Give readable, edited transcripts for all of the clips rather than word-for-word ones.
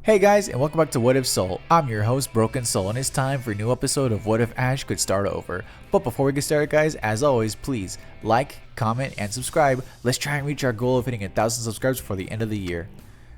Hey guys, and welcome back to What If Soul. I'm your host, Broken Soul, and it's time for a new episode of What If Ash Could Start Over. But before we get started, guys, as always, please like, comment, and subscribe. Let's try and reach our goal of hitting 1,000 subscribers before the end of the year.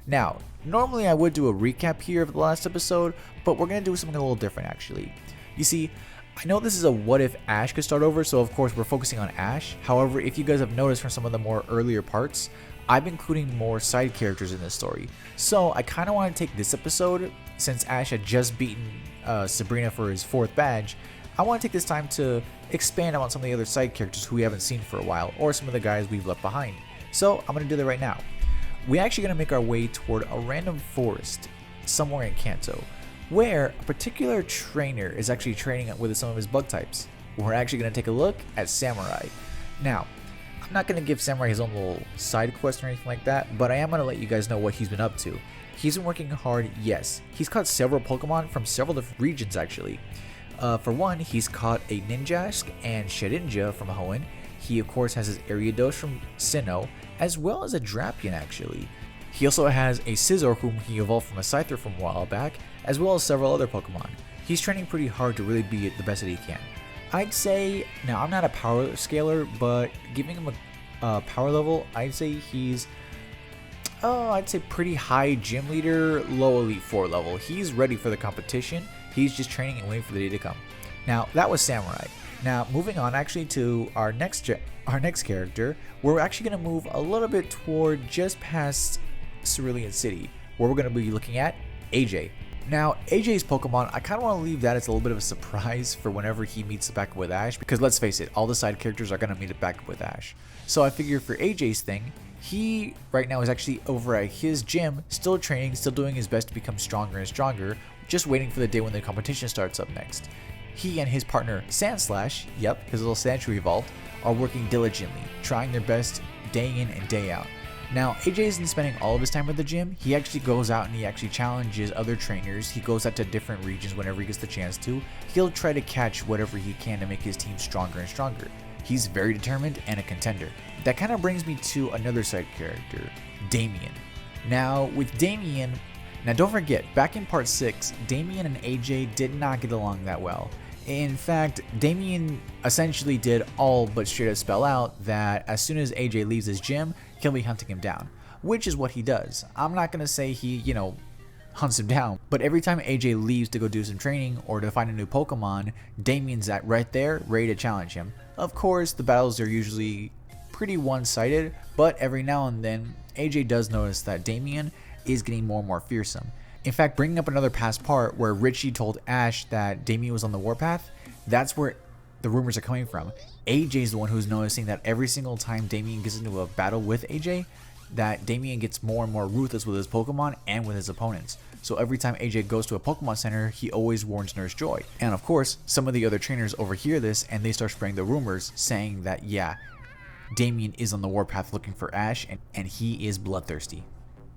Now, normally I would do a recap here of the last episode, but we're going to do something a little different actually. You see, I know this is a What If Ash Could Start Over, so of course we're focusing on Ash. However, if you guys have noticed from some of the more earlier parts, I'm including more side characters in this story. So I kind of want to take this episode, since Ash had just beaten Sabrina for his 4th badge, I want to take this time to expand on some of the other side characters who we haven't seen for a while, or some of the guys we've left behind. So I'm going to do that right now. We're actually going to make our way toward a random forest somewhere in Kanto, where a particular trainer is actually training with some of his bug types. We're actually going to take a look at Samurai. Now, I'm not going to give Samurai his own little side quest or anything like that, but I am going to let you guys know what he's been up to. He's been working hard, yes. He's caught several Pokemon from several different regions actually. For one, he's caught a Ninjask and Shedinja from Hoenn. He of course has his Ariados from Sinnoh, as well as a Drapion actually. He also has a Scizor whom he evolved from a Scyther from a while back, as well as several other Pokemon. He's training pretty hard to really be the best that he can. I'd say, now I'm not a power scaler, but giving him a power level, I'd say he's, I'd say pretty high gym leader, low elite 4 level. He's ready for the competition. He's just training and waiting for the day to come. Now that was Samurai. Now moving on actually to our next character, we're actually going to move a little bit toward just past Cerulean City, where we're going to be looking at AJ. Now, AJ's Pokemon, I kind of want to leave that as a little bit of a surprise for whenever he meets back up with Ash, because let's face it, all the side characters are going to meet it back up with Ash. So I figure for AJ's thing, he right now is actually over at his gym, still training, still doing his best to become stronger and stronger, just waiting for the day when the competition starts up next. He and his partner Sandslash, yep, his little Sandshrew evolved, are working diligently, trying their best day in and day out. Now, AJ isn't spending all of his time at the gym. He actually goes out and he actually challenges other trainers. He goes out to different regions whenever he gets the chance to. He'll try to catch whatever he can to make his team stronger and stronger. He's very determined and a contender. That kind of brings me to another side character, Damien. Now, with Damien, now don't forget, back in part 6, Damien and AJ did not get along that well. In fact, Damien essentially did all but straight up spell out that as soon as AJ leaves his gym, he'll be hunting him down, which is what he does. I'm not going to say he, hunts him down, but every time AJ leaves to go do some training or to find a new Pokemon, Damien's right there, ready to challenge him. Of course, the battles are usually pretty one-sided, but every now and then, AJ does notice that Damien is getting more and more fearsome. In fact, bringing up another past part where Richie told Ash that Damien was on the warpath, that's where the rumors are coming from. AJ's the one who's noticing that every single time Damien gets into a battle with AJ, that Damien gets more and more ruthless with his Pokemon and with his opponents. So every time AJ goes to a Pokemon Center, he always warns Nurse Joy. And of course, some of the other trainers overhear this and they start spreading the rumors saying that, yeah, Damien is on the warpath looking for Ash and he is bloodthirsty.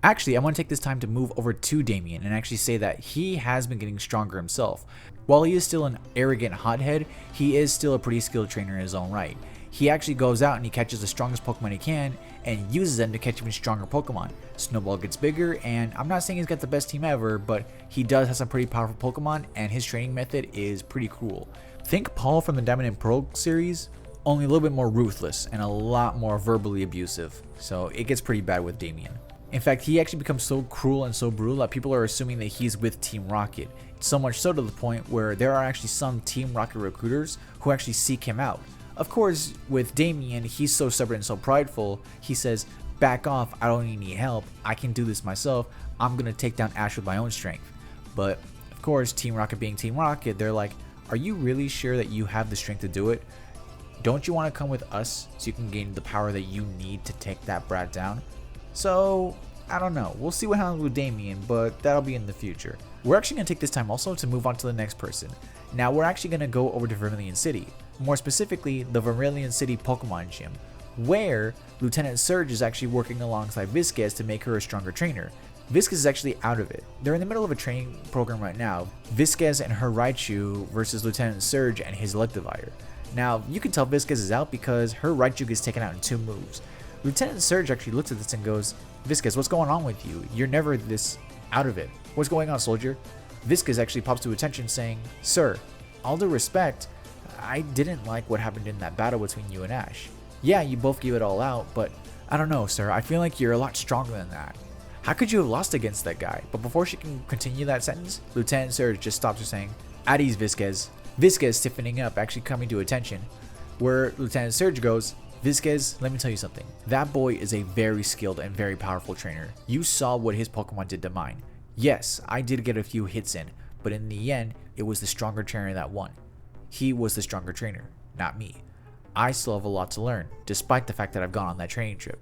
Actually, I want to take this time to move over to Damien and actually say that he has been getting stronger himself. While he is still an arrogant hothead, he is still a pretty skilled trainer in his own right. He actually goes out and he catches the strongest Pokemon he can and uses them to catch even stronger Pokemon. Snowball gets bigger, and I'm not saying he's got the best team ever, but he does have some pretty powerful Pokemon and his training method is pretty cruel. Think Paul from the Diamond and Pearl series, only a little bit more ruthless and a lot more verbally abusive. So it gets pretty bad with Damien. In fact, he actually becomes so cruel and so brutal that people are assuming that he's with Team Rocket. So much so to the point where there are actually some Team Rocket recruiters who actually seek him out. Of course, with Damien, he's so stubborn and so prideful, he says, back off, I don't need any help, I can do this myself, I'm gonna take down Ash with my own strength. But, of course, Team Rocket being Team Rocket, they're like, are you really sure that you have the strength to do it? Don't you want to come with us so you can gain the power that you need to take that brat down? So, I don't know. We'll see what happens with Damien, but that'll be in the future. We're actually going to take this time also to move on to the next person. Now, we're actually going to go over to Vermilion City. More specifically, the Vermilion City Pokemon Gym, where Lieutenant Surge is actually working alongside Visz to make her a stronger trainer. Visz is actually out of it. They're in the middle of a training program right now. Visz and her Raichu versus Lieutenant Surge and his Electivire. Now, you can tell Visz is out because her Raichu gets taken out in 2 moves. Lieutenant Surge actually looks at this and goes, Visz, what's going on with you? You're never this out of it. What's going on, soldier? Viscas actually pops to attention saying, Sir, all due respect, I didn't like what happened in that battle between you and Ash. Yeah, you both gave it all out, but I don't know, sir. I feel like you're a lot stronger than that. How could you have lost against that guy? But before she can continue that sentence, Lieutenant Surge just stops her saying, At ease, Viscas. Viscas stiffening up, actually coming to attention, where Lieutenant Surge goes, Viscas, let me tell you something. That boy is a very skilled and very powerful trainer. You saw what his Pokemon did to mine. Yes, I did get a few hits in, but in the end, it was the stronger trainer that won. He was the stronger trainer, not me. I still have a lot to learn, despite the fact that I've gone on that training trip.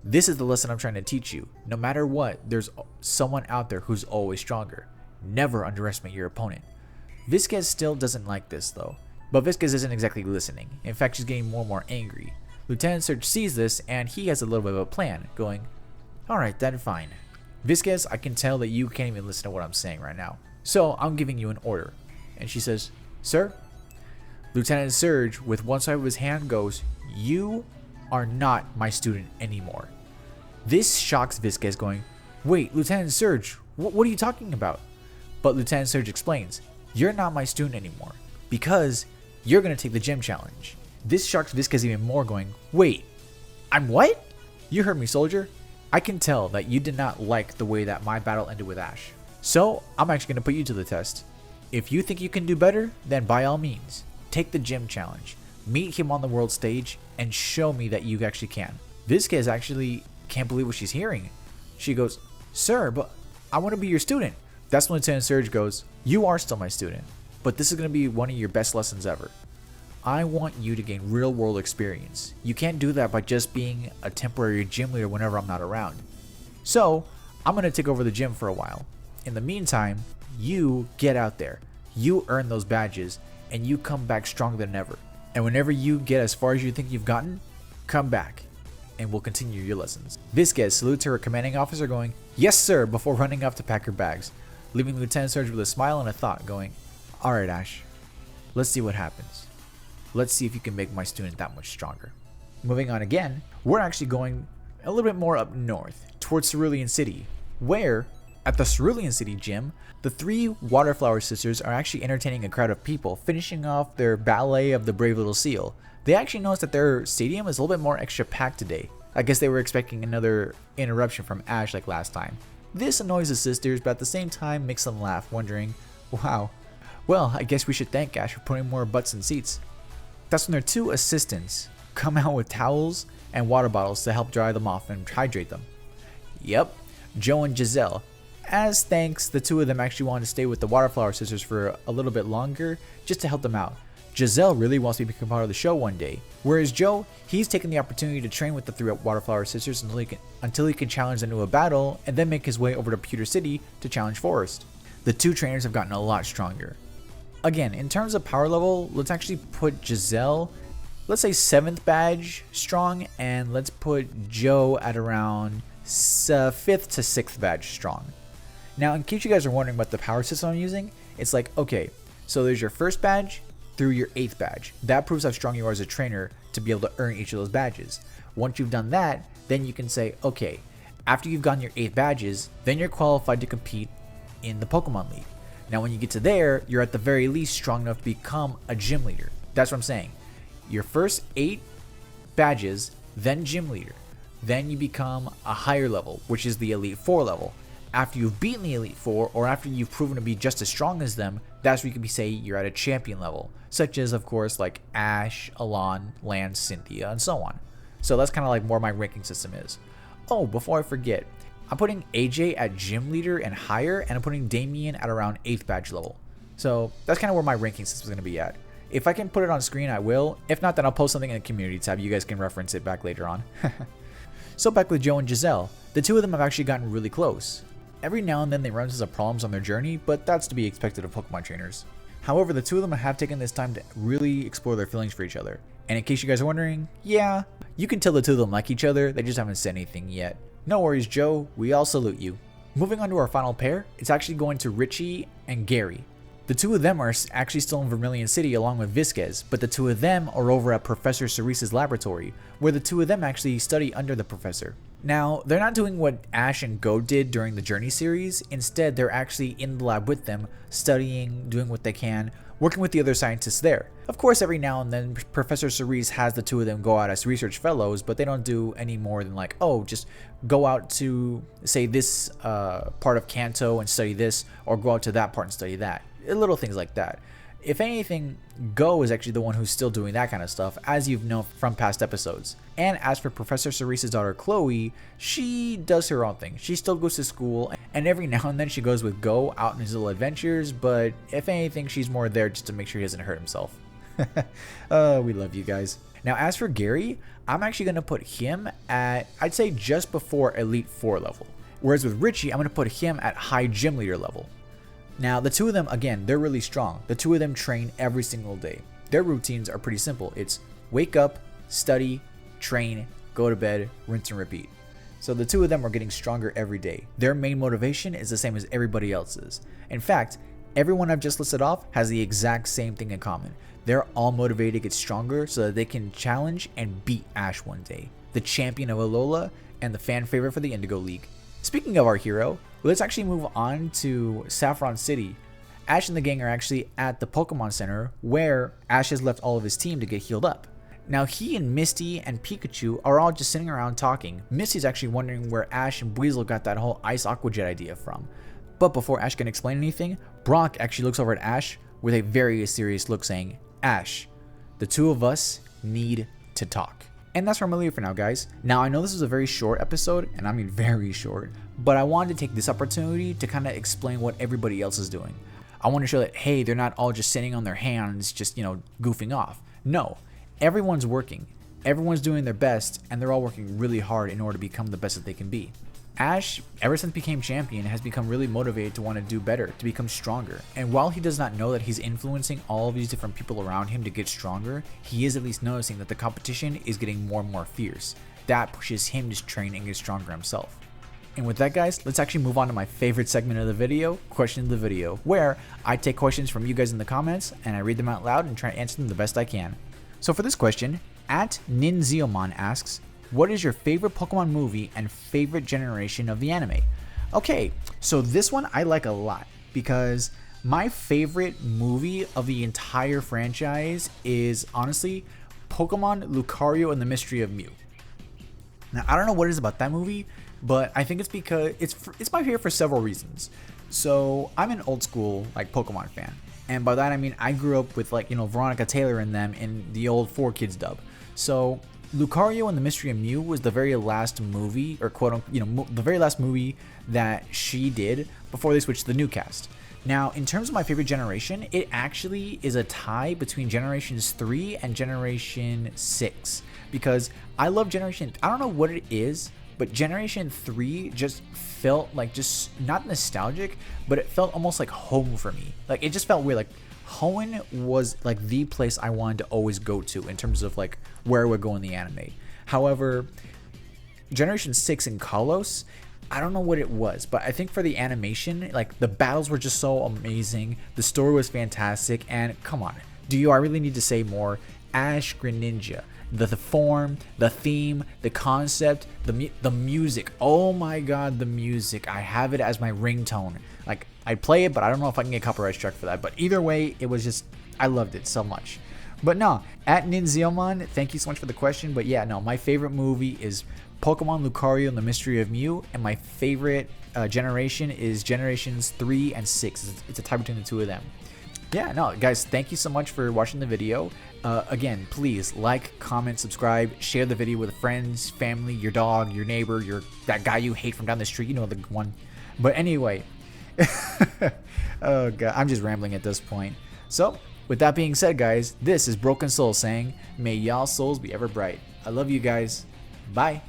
This is the lesson I'm trying to teach you. No matter what, there's someone out there who's always stronger. Never underestimate your opponent. Viscas still doesn't like this though, but Viscas isn't exactly listening. In fact, she's getting more and more angry. Lieutenant Surge sees this and he has a little bit of a plan, going, Alright then, fine. Viscas, I can tell that you can't even listen to what I'm saying right now. So I'm giving you an order. And she says, Sir? Lieutenant Surge, with one side of his hand, goes, You are not my student anymore. This shocks Viscas, going, Wait, Lieutenant Surge, what are you talking about? But Lieutenant Surge explains, You're not my student anymore, because you're going to take the gym challenge. This shocks Viscas even more, going, Wait, I'm what? You heard me, soldier. I can tell that you did not like the way that my battle ended with Ash. So I'm actually going to put you to the test. If you think you can do better, then by all means, take the gym challenge. Meet him on the world stage and show me that you actually can. Viscas actually can't believe what she's hearing. She goes, Sir, but I want to be your student. That's when Lieutenant Surge goes, You are still my student, but this is going to be one of your best lessons ever. I want you to gain real world experience. You can't do that by just being a temporary gym leader whenever I'm not around. So I'm going to take over the gym for a while. In the meantime, you get out there, you earn those badges, and you come back stronger than ever. And whenever you get as far as you think you've gotten, come back and we'll continue your lessons. Viscas salutes her commanding officer, going, Yes sir, before running off to pack her bags, leaving Lieutenant Surge with a smile and a thought, going, Alright Ash, let's see what happens. Let's see if you can make my student that much stronger. Moving on again, we're actually going a little bit more up north, towards Cerulean City, where, at the Cerulean City gym, the three Waterflower Sisters are actually entertaining a crowd of people, finishing off their ballet of the Brave Little Seal. They actually noticed that their stadium is a little bit more extra packed today. I guess they were expecting another interruption from Ash like last time. This annoys the sisters, but at the same time makes them laugh, wondering, wow, well, I guess we should thank Ash for putting more butts in seats. That's when their two assistants come out with towels and water bottles to help dry them off and hydrate them. Yep, Joe and Giselle. As thanks, the two of them actually wanted to stay with the Waterflower Sisters for a little bit longer just to help them out. Giselle really wants to become part of the show one day, whereas Joe, he's taken the opportunity to train with the three Waterflower Sisters until he can challenge them to a battle and then make his way over to Pewter City to challenge Forest. The two trainers have gotten a lot stronger. Again, in terms of power level, let's actually put Giselle, let's say 7th badge strong, and let's put Joe at around 5th to 6th badge strong. Now, in case you guys are wondering what the power system I'm using, it's like, okay, so there's your 1st badge through your 8th badge. That proves how strong you are as a trainer to be able to earn each of those badges. Once you've done that, then you can say, okay, after you've gotten your 8 badges, then you're qualified to compete in the Pokemon League. Now, when you get to there, you're at the very least strong enough to become a gym leader. That's what I'm saying. Your first 8 badges, then gym leader. Then you become a higher level, which is the Elite 4 level. After you've beaten the Elite 4, or after you've proven to be just as strong as them, that's where you can say you're at a champion level. Such as, of course, like Ash, Alon, Lance, Cynthia, and so on. So that's kind of like where my ranking system is. Oh, before I forget, I'm putting AJ at gym leader and higher, and I'm putting Damien at around 8th badge level. So that's kind of where my ranking system is going to be at. If I can put it on screen, I will. If not, then I'll post something in the community tab. You guys can reference it back later on. So back with Joe and Giselle. The two of them have actually gotten really close. Every now and then they run into some problems on their journey, but that's to be expected of Pokemon trainers. However, the two of them have taken this time to really explore their feelings for each other. And in case you guys are wondering, yeah, you can tell the two of them like each other, they just haven't said anything yet. No worries, Joe, we all salute you. Moving on to our final pair, it's actually going to Richie and Gary. The two of them are actually still in Vermilion City along with Viscas, but the two of them are over at Professor Cerise's laboratory, where the two of them actually study under the professor. Now, they're not doing what Ash and Go did during the Journey series. Instead, they're actually in the lab with them, studying, doing what they can, working with the other scientists there. Of course, every now and then, Professor Cerise has the two of them go out as research fellows, but they don't do any more than like, oh, just go out to, say, this part of Kanto and study this, or go out to that part and study that. Little things like that. If anything, Go is actually the one who's still doing that kind of stuff, as you've known from past episodes. And as for Professor Cerise's daughter Chloe, she does her own thing. She still goes to school, and every now and then she goes with Go out on his little adventures, but if anything, she's more there just to make sure he doesn't hurt himself. We love you guys. Now, as for Gary, I'm actually going to put him at, I'd say, just before Elite 4 level. Whereas with Richie, I'm going to put him at high gym leader level. Now, the two of them, again, they're really strong. The two of them train every single day. Their routines are pretty simple. It's wake up, study, train, go to bed, rinse and repeat. So the two of them are getting stronger every day. Their main motivation is the same as everybody else's. In fact, everyone I've just listed off has the exact same thing in common. They're all motivated to get stronger so that they can challenge and beat Ash one day, the champion of Alola and the fan favorite for the Indigo League. Speaking of our hero, let's actually move on to Saffron City. Ash and the gang are actually at the Pokemon Center where Ash has left all of his team to get healed up. Now he and Misty and Pikachu are all just sitting around talking. Misty's actually wondering where Ash and Weasel got that whole Ice Aqua Jet idea from. But before Ash can explain anything, Brock actually looks over at Ash with a very serious look saying, Ash, the two of us need to talk. And that's where I'm gonna leave for now, guys. Now, I know this is a very short episode, and I mean very short, but I wanted to take this opportunity to kind of explain what everybody else is doing. I want to show that, hey, they're not all just sitting on their hands, just, goofing off. No, everyone's working. Everyone's doing their best, and they're all working really hard in order to become the best that they can be. Ash, ever since became champion, has become really motivated to want to do better, to become stronger. And while he does not know that he's influencing all of these different people around him to get stronger, he is at least noticing that the competition is getting more and more fierce. That pushes him to train and get stronger himself. And with that, guys, let's actually move on to my favorite segment of the video, Question of the Video, where I take questions from you guys in the comments and I read them out loud and try to answer them the best I can. So for this question, @Ninziomon asks, what is your favorite Pokemon movie and favorite generation of the anime? Okay, so this one I like a lot because my favorite movie of the entire franchise is honestly Pokemon Lucario and the Mystery of Mew. Now, I don't know what it is about that movie, but I think it's because it's my favorite for several reasons. So I'm an old school Pokemon fan, and by that I mean I grew up with Veronica Taylor and them in the old 4Kids dub. So Lucario and the Mystery of Mew was the very last movie, or the very last movie that she did before they switched to the new cast. Now, in terms of my favorite generation, it actually is a tie between Generations 3 and Generation 6. Because I love Generation... I don't know what it is, but Generation 3 just felt just not nostalgic, but it felt almost like home for me. It just felt weird. Hoenn was the place I wanted to always go to in terms of where I would go in the anime. However, Generation 6 in Kalos, I don't know what it was, but I think for the animation, the battles were just so amazing. The story was fantastic, and come on, I really need to say more? Ash Greninja, the form, the theme, the concept, the music. Oh my god, the music! I have it as my ringtone. I'd play it, but I don't know if I can get copyright struck for that. But either way, it was just, I loved it so much. But no, @Ninziomon, thank you so much for the question. But yeah, no, my favorite movie is Pokemon Lucario and the Mystery of Mew, and my favorite generation is Generations 3 and 6. It's a tie between the two of them. Yeah, no, guys, thank you so much for watching the video. Again, please like, comment, subscribe, share the video with friends, family, your dog, your neighbor, that guy you hate from down the street, the one. But anyway, oh god, I'm just rambling at this point. So, with that being said, guys, this is Broken Soul saying, may y'all souls be ever bright. I love you guys. Bye.